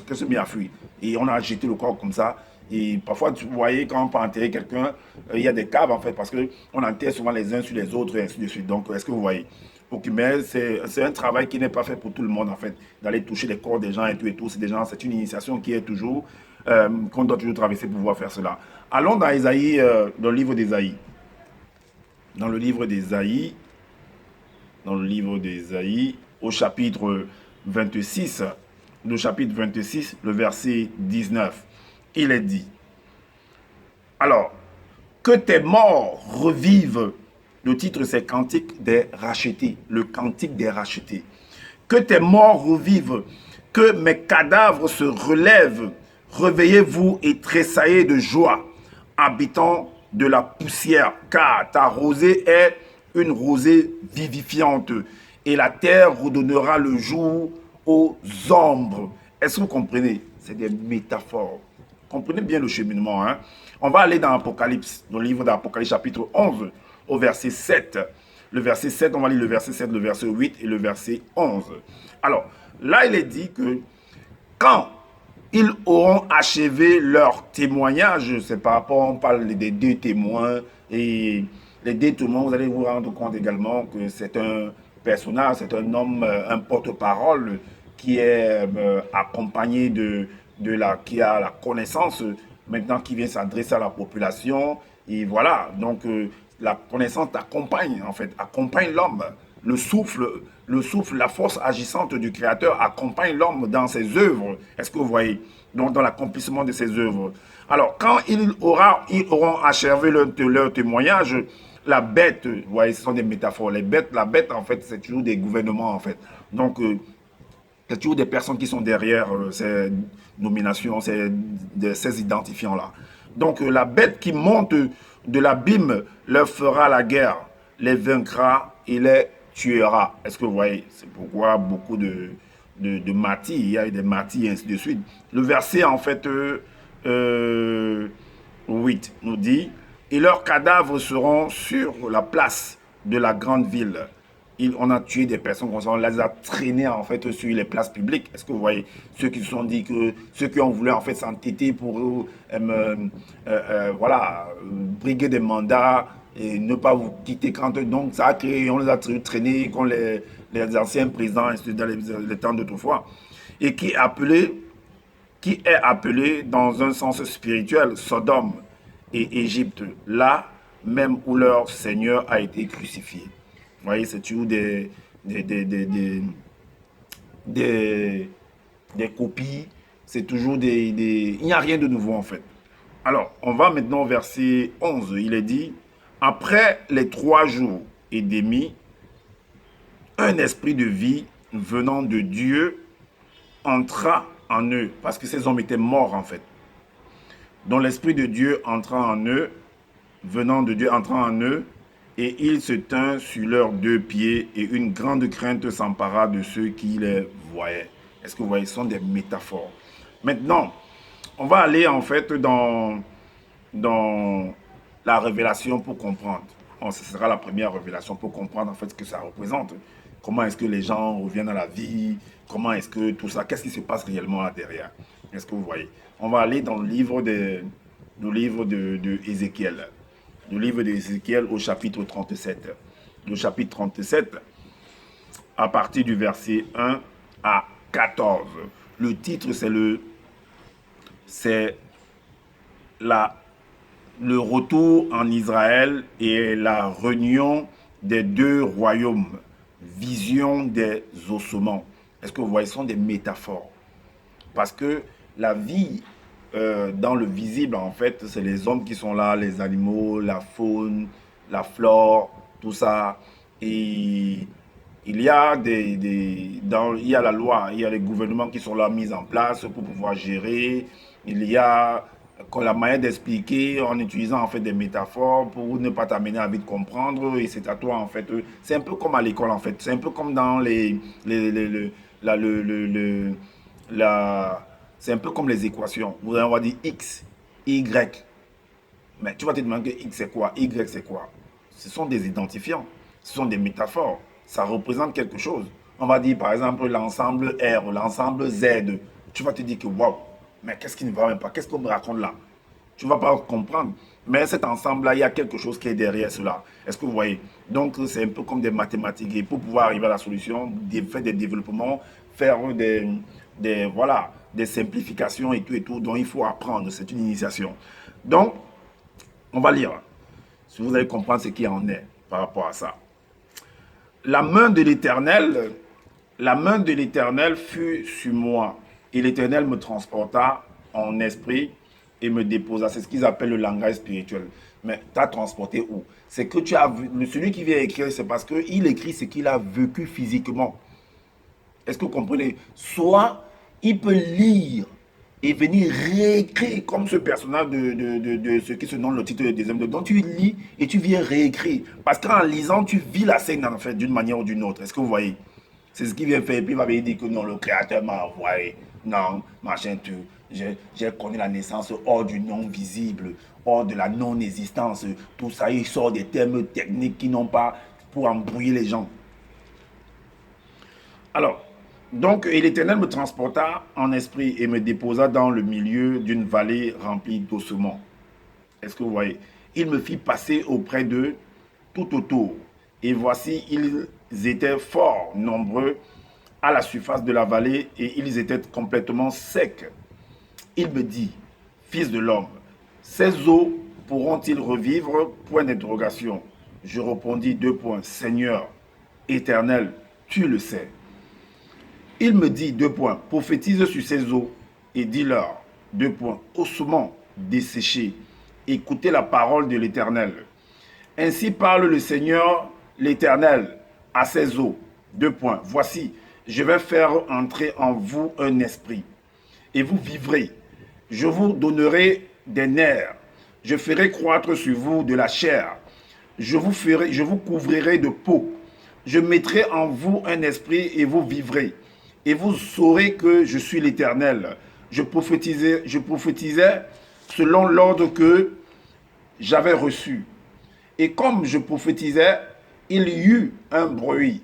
S1: qui se mit à fuir. Et on a jeté le corps comme ça. Et parfois, vous voyez, quand on peut enterrer quelqu'un, il y a des caves en fait, parce qu'on enterre souvent les uns sur les autres et ainsi de suite. Donc, est-ce que vous voyez? Ok, mais c'est un travail qui n'est pas fait pour tout le monde en fait, d'aller toucher les corps des gens et tout. C'est une initiation qui est toujours, qu'on doit toujours traverser pour pouvoir faire cela. Allons dans Ésaïe, dans le livre d'Ésaïe. Dans le livre d'Ésaïe, au chapitre 26, le verset 19, il est dit, Alors, que tes morts revivent. Le titre, c'est Cantique des rachetés. Le Cantique des rachetés. Que tes morts revivent. Que mes cadavres se relèvent. Réveillez-vous et tressaillez de joie, habitants de la poussière, car ta rosée est une rosée vivifiante, et la terre redonnera le jour aux ombres. Est-ce que vous comprenez? C'est des métaphores. Comprenez bien le cheminement. Hein? On va aller dans Apocalypse, dans le livre d'Apocalypse chapitre 11, au verset 7. Le verset 7, on va lire le verset 7, le verset 8 et le verset 11. Alors, là, il est dit que quand ils auront achevé leur témoignage, c'est par rapport, on parle des deux témoins, et les deux témoins, vous allez vous rendre compte également que c'est un personnage, c'est un homme, un porte-parole qui est accompagné qui a la connaissance, maintenant qui vient s'adresser à la population, et voilà, donc la connaissance accompagne, en fait, accompagne l'homme. Le souffle, la force agissante du Créateur accompagne l'homme dans ses œuvres. Est-ce que vous voyez? Donc, dans l'accomplissement de ses œuvres. Alors, quand ils auront achevé leur témoignage, la bête, vous voyez, ce sont des métaphores. La bête, en fait, c'est toujours des gouvernements, en fait. Donc, c'est toujours des personnes qui sont derrière ces nominations, ces identifiants-là. Donc, la bête qui monte de l'abîme leur fera la guerre, les vaincra et les tuera. Est-ce que vous voyez? C'est pourquoi beaucoup de martyrs, il y a eu des martyrs et ainsi de suite. Le verset, en fait, 8 nous dit, et leurs cadavres seront sur la place de la grande ville. On a tué des personnes, on les a traînées en fait sur les places publiques. Est-ce que vous voyez? Ceux qui se sont dit que, ceux qui ont voulu en fait s'entêter pour voilà, briguer des mandats et ne pas vous quitter quand donc ça a créé, on les a traînés comme les anciens présidents dans les temps d'autrefois. Et qui est appelé dans un sens spirituel Sodome et Égypte, là même où leur Seigneur a été crucifié. Vous voyez, c'est toujours des copies, c'est toujours Il n'y a rien de nouveau en fait. Alors, on va maintenant au verset 11. Il est dit, après les 3 jours et demi, un esprit de vie venant de Dieu entra en eux, parce que ces hommes étaient morts en fait. Donc l'esprit de Dieu entra en eux, venant de Dieu entra en eux, et ils se tinrent sur leurs 2 pieds, et une grande crainte s'empara de ceux qui les voyaient. Est-ce que vous voyez, ce sont des métaphores. Maintenant, on va aller en fait dans la révélation pour comprendre. Bon, ce sera la première révélation pour comprendre en fait ce que ça représente. Comment est-ce que les gens reviennent à la vie? Comment est-ce que tout ça, qu'est-ce qui se passe réellement là derrière? Est-ce que vous voyez? On va aller dans le livre de Ézéchiel. Le livre d'Ézéchiel au chapitre 37. Le chapitre 37, à partir du verset 1 à 14. Le titre, c'est le retour en Israël et la réunion des 2 royaumes. Vision des ossements. Est-ce que vous voyez, ce sont des métaphores. Parce que la vie dans le visible, en fait, c'est les hommes qui sont là, les animaux, la faune, la flore, tout ça. Et il y a il y a la loi, il y a les gouvernements qui sont là mis en place pour pouvoir gérer. Il y a la manière d'expliquer en utilisant en fait des métaphores pour ne pas t'amener à vite comprendre, et c'est à toi en fait. C'est un peu comme à l'école en fait. C'est un peu comme dans c'est un peu comme les équations. On va dire X, Y. Mais tu vas te demander X c'est quoi, Y c'est quoi. Ce sont des identifiants, ce sont des métaphores. Ça représente quelque chose. On va dire par exemple l'ensemble R, l'ensemble Z. Tu vas te dire que waouh, mais qu'est-ce qui ne va même pas? Qu'est-ce qu'on me raconte là? Tu ne vas pas comprendre. Mais cet ensemble-là, il y a quelque chose qui est derrière cela. Est-ce que vous voyez? Donc, c'est un peu comme des mathématiques. Et pour pouvoir arriver à la solution, faire des développements, faire voilà, des simplifications et tout, dont il faut apprendre. C'est une initiation. Donc, on va lire. Si vous allez comprendre ce qui en est par rapport à ça. La main de l'Éternel fut sur moi, et l'Éternel me transporta en esprit et me déposa. C'est ce qu'ils appellent le langage spirituel. Mais tu as transporté où? C'est que tu as vu, celui qui vient écrire, c'est parce qu'il écrit ce qu'il a vécu physiquement. Est-ce que vous comprenez? Soit il peut lire et venir réécrire comme ce personnage de ce qui se nomme le titre de deuxième. Donc tu lis et tu viens réécrire. Parce qu'en lisant, tu vis la scène en fait d'une manière ou d'une autre. Est-ce que vous voyez? C'est ce qu'il vient faire. Et puis il va venir dire que non, le créateur m'a envoyé. Non, machin, tout. J'ai connu la naissance hors du non visible, hors de la non-existence. Tout ça, il sort des termes techniques qui n'ont pas pour embrouiller les gens. Alors, donc, et l'Éternel me transporta en esprit et me déposa dans le milieu d'une vallée remplie d'ossements. Est-ce que vous voyez? Il me fit passer auprès d'eux tout autour. Et voici, ils étaient fort nombreux à la surface de la vallée et ils étaient complètement secs. Il me dit, fils de l'homme, ces eaux pourront-ils revivre? Point d'interrogation. Je répondis deux points. Seigneur, éternel, tu le sais. Il me dit, deux points, prophétise sur ces eaux et dis-leur, deux points, ossements desséchés, écoutez la parole de l'Éternel. Ainsi parle le Seigneur, l'Éternel, à ces eaux, deux points, voici, je vais faire entrer en vous un esprit, et vous vivrez. Je vous donnerai des nerfs, je ferai croître sur vous de la chair, je vous couvrirai de peau, je mettrai en vous un esprit et vous vivrez. Et vous saurez que je suis l'Éternel. Je prophétisais selon l'ordre que j'avais reçu. Et comme je prophétisais, il y eut un bruit.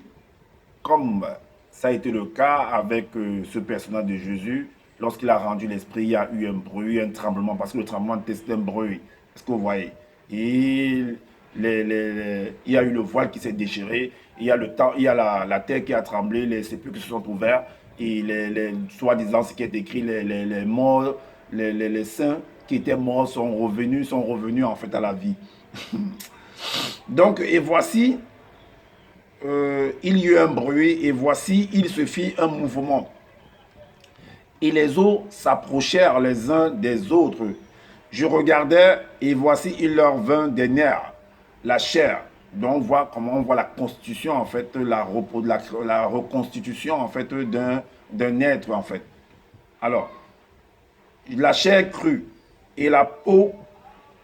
S1: Comme ça a été le cas avec ce personnage de Jésus, lorsqu'il a rendu l'esprit, il y a eu un bruit, un tremblement, parce que le tremblement c'est un bruit. Est-ce que vous voyez? Et il y a eu le voile qui s'est déchiré, il y a, la terre qui a tremblé, les sépulcres qui se sont ouverts, et soi-disant ce qui est écrit, les morts, les saints qui étaient morts sont revenus en fait à la vie. Donc, et voici, il y eut un bruit, et voici, il se fit un mouvement. Et les eaux s'approchèrent les uns des autres. Je regardais, et voici, il leur vint des nerfs, la chair. Donc, on voit comment on voit la constitution, en fait, la reconstitution, en fait, d'un être, en fait. Alors, la chair crue, et la peau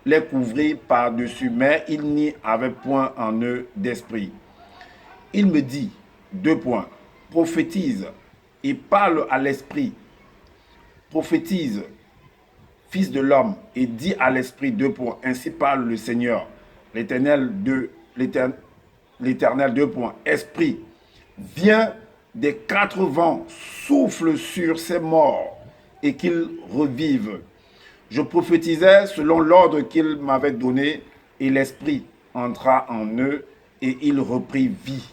S1: les couvrit par-dessus, mais il n'y avait point en eux d'esprit. Il me dit, deux points, prophétise et parle à l'esprit. Prophétise, fils de l'homme, et dis à l'esprit, deux points, ainsi parle le Seigneur, l'Éternel, deux points, esprit, viens des quatre vents, souffle sur ces morts et qu'ils revivent. Je prophétisais selon l'ordre qu'il m'avait donné, et l'esprit entra en eux, et il reprit vie.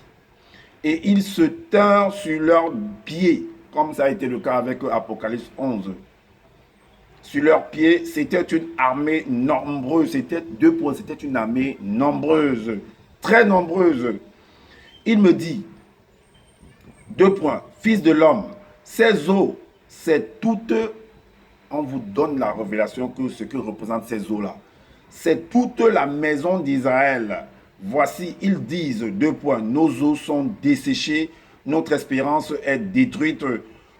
S1: Et ils se tinrent sur leurs pieds, comme ça a été le cas avec Apocalypse 11. Sur leurs pieds, c'était une armée nombreuse, c'était deux points, c'était une armée nombreuse, très nombreuse. Il me dit, deux points, fils de l'homme, ces eaux, c'est toutes, on vous donne la révélation que ce que représentent ces eaux-là. C'est toute la maison d'Israël. Voici, ils disent, deux points, nos eaux sont desséchées, notre espérance est détruite,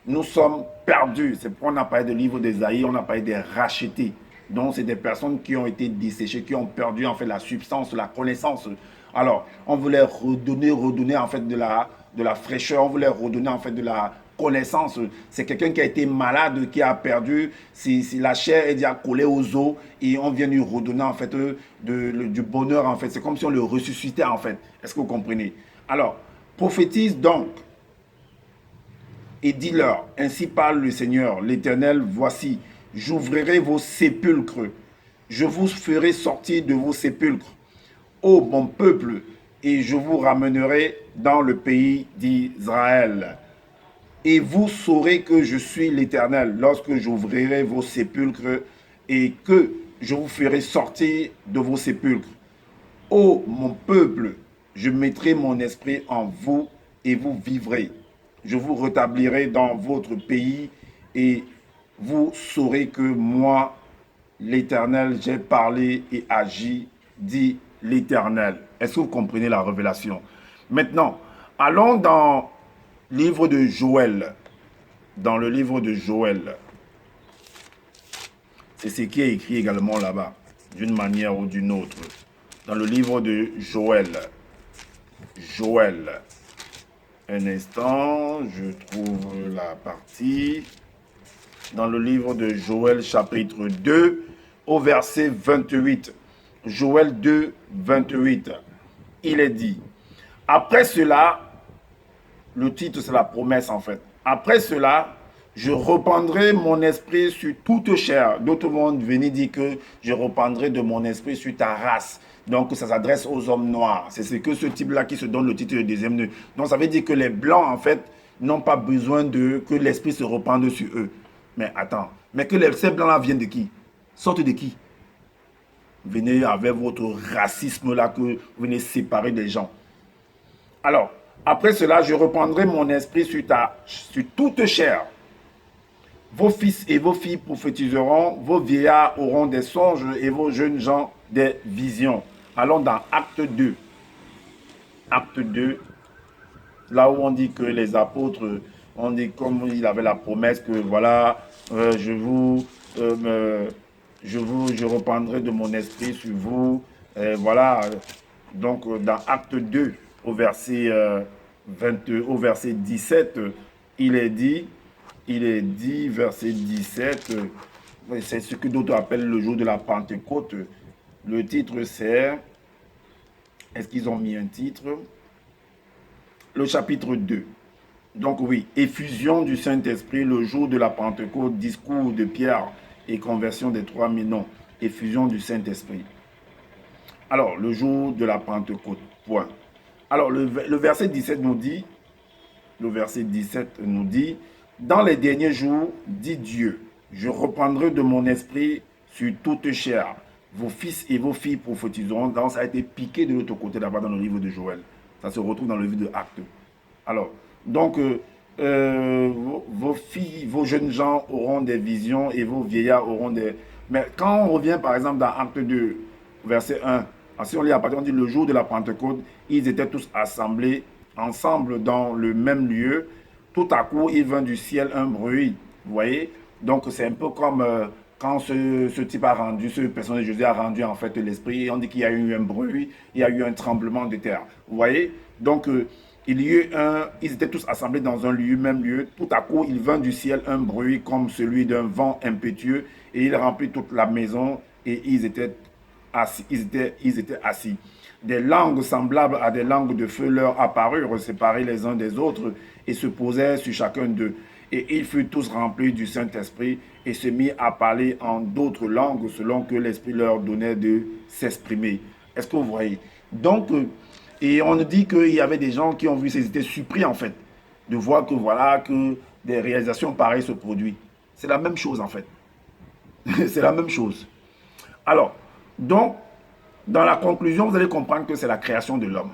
S1: nous sommes perdus. C'est pourquoi on a parlé de livre d'Ésaïe, on a parlé des rachetés. Donc, c'est des personnes qui ont été desséchées, qui ont perdu en fait la substance, la connaissance. Alors, on voulait redonner en fait de la fraîcheur, on voulait redonner en fait de la connaissance. C'est quelqu'un qui a été malade, qui a perdu si la chair est déjà collée aux os et on vient lui redonner en fait du bonheur en fait. C'est comme si on le ressuscitait en fait. Est-ce que vous comprenez? Alors, prophétise donc et dis-leur, ainsi parle le Seigneur, l'Éternel, voici, j'ouvrirai vos sépulcres, je vous ferai sortir de vos sépulcres, ô mon peuple, et je vous ramènerai dans le pays d'Israël. Et vous saurez que je suis l'Éternel lorsque j'ouvrirai vos sépulcres et que je vous ferai sortir de vos sépulcres. Ô mon peuple, je mettrai mon esprit en vous et vous vivrez. Je vous rétablirai dans votre pays et vous saurez que moi, l'Éternel, j'ai parlé et agi, dit l'Éternel. Est-ce que vous comprenez la révélation? Maintenant, allons dans le livre de Joël. Dans le livre de Joël. C'est ce qui est écrit également là-bas, d'une manière ou d'une autre. Dans le livre de Joël. Joël. Un instant, je trouve la partie. Dans le livre de Joël, chapitre 2, au verset 28. Joël 2, 28. Il est dit, après cela, le titre c'est la promesse en fait. Après cela, je reprendrai mon esprit sur toute chair. D'autres vont venir dire que je reprendrai de mon esprit sur ta race. Donc ça s'adresse aux hommes noirs. C'est ce que ce type-là qui se donne le titre de deuxième nœud. Donc ça veut dire que les blancs en fait n'ont pas besoin de que l'esprit se reprenne sur eux. Mais attends, mais que ces blancs-là viennent de qui? Sortent de qui? Venez avec votre racisme là que vous venez séparer des gens. Alors, après cela, je reprendrai mon esprit sur toute chair. Vos fils et vos filles prophétiseront, vos vieillards auront des songes et vos jeunes gens des visions. Allons dans Acte 2. Acte 2, là où on dit que les apôtres, on dit comme il avait la promesse que voilà, je reprendrai de mon esprit sur vous. Voilà, donc dans Acte 2, au verset 17, il est dit, verset 17, c'est ce que d'autres appellent le jour de la Pentecôte. Le titre c'est, est-ce qu'ils ont mis un titre? Le chapitre 2. Donc oui, effusion du Saint-Esprit, le jour de la Pentecôte, discours de Pierre et conversion des 3000 noms. Effusion du Saint-Esprit. Alors, le jour de la Pentecôte, point. Alors, le verset 17 nous dit, dans les derniers jours, dit Dieu, je reprendrai de mon esprit sur toute chair. Vos fils et vos filles prophétiseront. Donc, ça a été piqué de l'autre côté là-bas dans le livre de Joël. Ça se retrouve dans le livre de Actes. Alors, donc, vos filles, vos jeunes gens auront des visions et vos vieillards auront des... Mais quand on revient par exemple dans Acte 2, verset 1, si on lit à partir, on dit le jour de la Pentecôte, ils étaient tous assemblés ensemble dans le même lieu. Tout à coup, il vint du ciel un bruit. Vous voyez? Donc, c'est un peu comme quand ce type a rendu, ce personnage de Jésus a rendu en fait l'esprit. On dit qu'il y a eu un bruit, il y a eu un tremblement de terre. Vous voyez? Donc, ils étaient tous assemblés dans un lieu, même lieu. Tout à coup, il vint du ciel un bruit comme celui d'un vent impétueux et il remplit toute la maison et ils étaient assis. Des langues semblables à des langues de feu leur apparurent, séparées les uns des autres, et se posaient sur chacun d'eux. Et ils furent tous remplis du Saint-Esprit et se mirent à parler en d'autres langues selon que l'Esprit leur donnait de s'exprimer. Est-ce que vous voyez? Donc, et on dit qu'il y avait des gens qui ont vu, ils étaient surpris en fait, de voir que voilà, que des réalisations pareilles se produisent. C'est la même chose en fait. C'est la même chose. Alors, donc, dans la conclusion, vous allez comprendre que c'est la création de l'homme.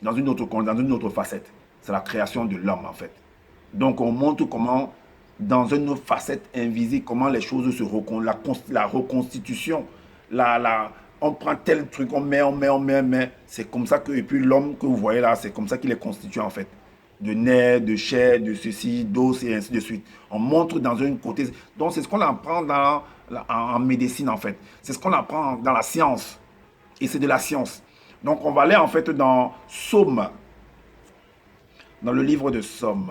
S1: Dans une autre facette. C'est la création de l'homme, en fait. Donc, on montre comment, dans une autre facette invisible, comment les choses se reconstituent, la reconstitution, on prend tel truc, on met. C'est comme ça que, et puis l'homme que vous voyez là, c'est comme ça qu'il est constitué, en fait. De nerfs, de chair, de ceci, d'os et ainsi de suite. On montre dans un côté. Donc, c'est ce qu'on apprend en médecine, en fait. C'est ce qu'on apprend dans la science. Et c'est de la science. Donc, on va aller, en fait, dans Psaume. Dans le livre de Psaume.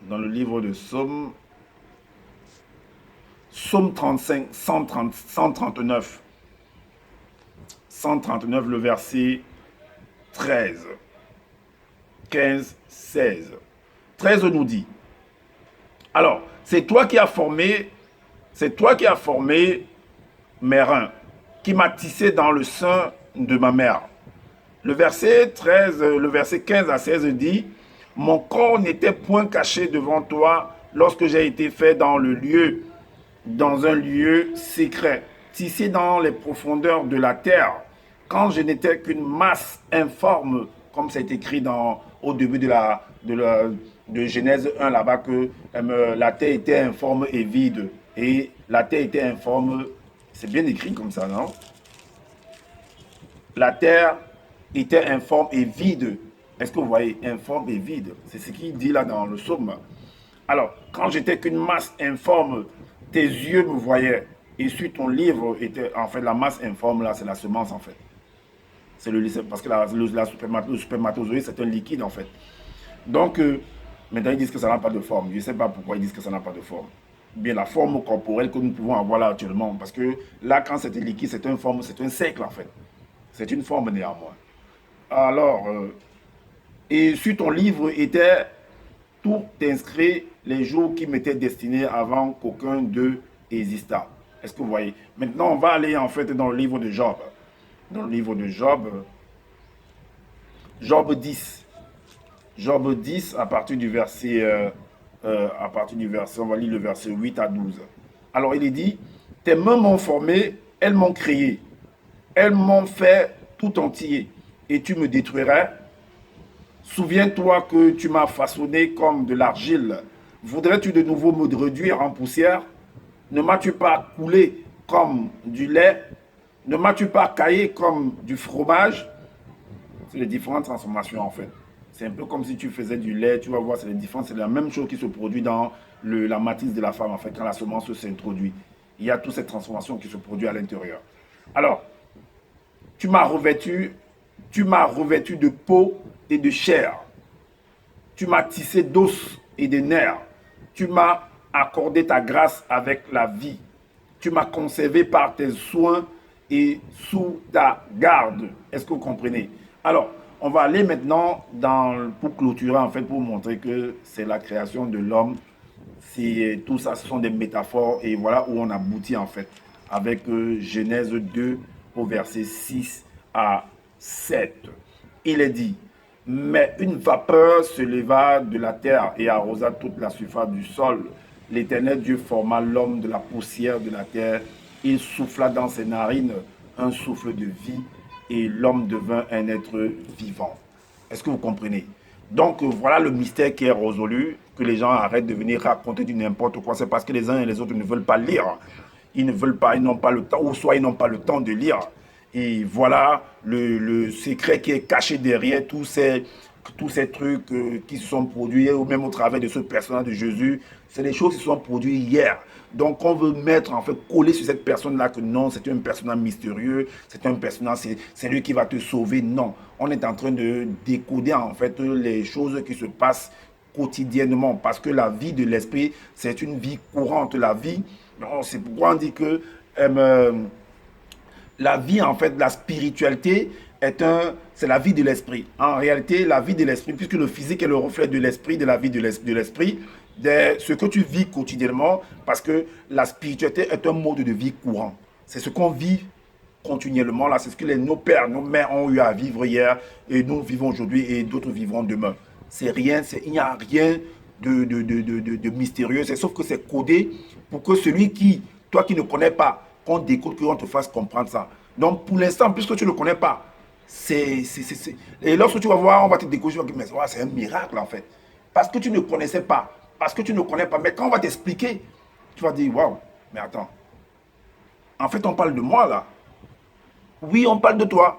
S1: Dans le livre de Psaume. Psaume 35, 139. 139, le verset 13. 15, 16. 13 nous dit, alors, c'est toi qui as formé mes reins, qui m'as tissé dans le sein de ma mère. Le verset 15 à 16 dit, mon corps n'était point caché devant toi lorsque j'ai été fait dans un lieu secret, tissé dans les profondeurs de la terre, quand je n'étais qu'une masse informe, comme c'est écrit au début de Genèse 1 là-bas, que la terre était informe et vide, et La terre était informe. C'est bien écrit comme ça, non? La terre était informe et vide. Est-ce que vous voyez? Informe et vide. C'est ce qu'il dit là dans le psaume. Alors, quand j'étais qu'une masse informe, tes yeux me voyaient. Et sur ton livre, était, en fait, la masse informe, là, c'est la semence, en fait. C'est le parce que le spermatozoïde, c'est un liquide, en fait. Donc, maintenant, ils disent que ça n'a pas de forme. Je ne sais pas pourquoi ils disent que ça n'a pas de forme. Bien, la forme corporelle que nous pouvons avoir là actuellement. Parce que là, quand c'est liquide, c'est une forme, c'est un cercle, en fait. C'est une forme néanmoins. Alors, et sur ton livre était tout inscrit les jours qui m'étaient destinés avant qu'aucun d'eux existât. Est-ce que vous voyez? Maintenant, on va aller en fait dans le livre de Job. Dans le livre de Job, Job 10. Job 10 à partir du verset, on va lire le verset 8 à 12. Alors il est dit, tes mains m'ont formé, elles m'ont créé, elles m'ont fait tout entier, et tu me détruirais. Souviens-toi que tu m'as façonné comme de l'argile. Voudrais-tu de nouveau me réduire en poussière? Ne m'as-tu pas coulé comme du lait? Ne m'as-tu pas caillé comme du fromage? C'est les différentes transformations en fait. C'est un peu comme si tu faisais du lait, tu vas voir, c'est les différences. C'est la même chose qui se produit dans la matrice de la femme en fait, quand la semence s'introduit. Il y a toute cette transformation qui se produit à l'intérieur. Alors, tu m'as revêtu de peau et de chair. Tu m'as tissé d'os et de nerfs. Tu m'as accordé ta grâce avec la vie. Tu m'as conservé par tes soins et sous ta garde. Est-ce que vous comprenez? Alors, on va aller maintenant pour clôturer, en fait, pour montrer que c'est la création de l'homme. Tout ça, ce sont des métaphores. Et voilà où on aboutit, en fait, avec Genèse 2 au verset 6 à 7. Il est dit, mais une vapeur se leva de la terre et arrosa toute la surface du sol. L'Éternel Dieu forma l'homme de la poussière de la terre. Il souffla dans ses narines un souffle de vie et l'homme devint un être vivant. Est-ce que vous comprenez? Donc voilà le mystère qui est résolu, que les gens arrêtent de venir raconter du n'importe quoi. C'est parce que les uns et les autres ne veulent pas lire. Ils ne veulent pas, ils n'ont pas le temps, ou soit ils n'ont pas le temps de lire. Et voilà le secret qui est caché derrière tous ces trucs qui se sont produits, ou même au travers de ce personnage de Jésus. C'est des choses qui se sont produites hier. Donc on veut mettre, en fait, coller sur cette personne-là que non, c'est un personnage mystérieux, c'est un personnage, c'est lui qui va te sauver. Non, on est en train de décoder, en fait, les choses qui se passent quotidiennement. Parce que la vie de l'esprit, c'est une vie courante. La vie, c'est pourquoi on dit que la vie, en fait, la spiritualité, c'est la vie de l'esprit. En réalité, la vie de l'esprit, puisque le physique est le reflet de l'esprit, de la vie de l'esprit, de ce que tu vis quotidiennement, parce que la spiritualité est un mode de vie courant. C'est ce qu'on vit continuellement, là, c'est ce que nos pères, nos mères ont eu à vivre hier, et nous vivons aujourd'hui, et d'autres vivront demain. C'est rien, il n'y a rien de mystérieux, sauf que c'est codé pour que toi qui ne connais pas, qu'on décode, qu'on te fasse comprendre ça. Donc, pour l'instant, puisque tu ne le connais pas, et lorsque tu vas voir, on va te découvrir, mais c'est un miracle en fait. Parce que tu ne connaissais pas, parce que tu ne connais pas. Mais quand on va t'expliquer, tu vas dire, waouh, mais attends. En fait, on parle de moi là. Oui, on parle de toi.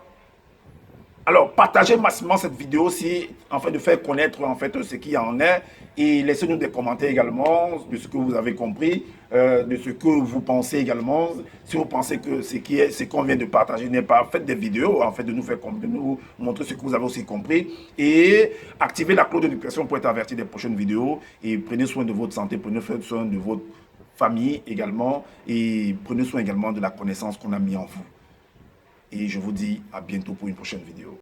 S1: Alors, partagez massivement cette vidéo si, en fait, de faire connaître en fait ce qu'il en est, et laissez-nous des commentaires également de ce que vous avez compris, de ce que vous pensez également. Si vous pensez que ce qu'on vient de partager n'est pas, faites des vidéos, en fait, de nous montrer ce que vous avez aussi compris, et activez la cloche de notification pour être averti des prochaines vidéos. Et prenez soin de votre santé, prenez soin de votre famille également, et prenez soin également de la connaissance qu'on a mis en vous. Et je vous dis à bientôt pour une prochaine vidéo.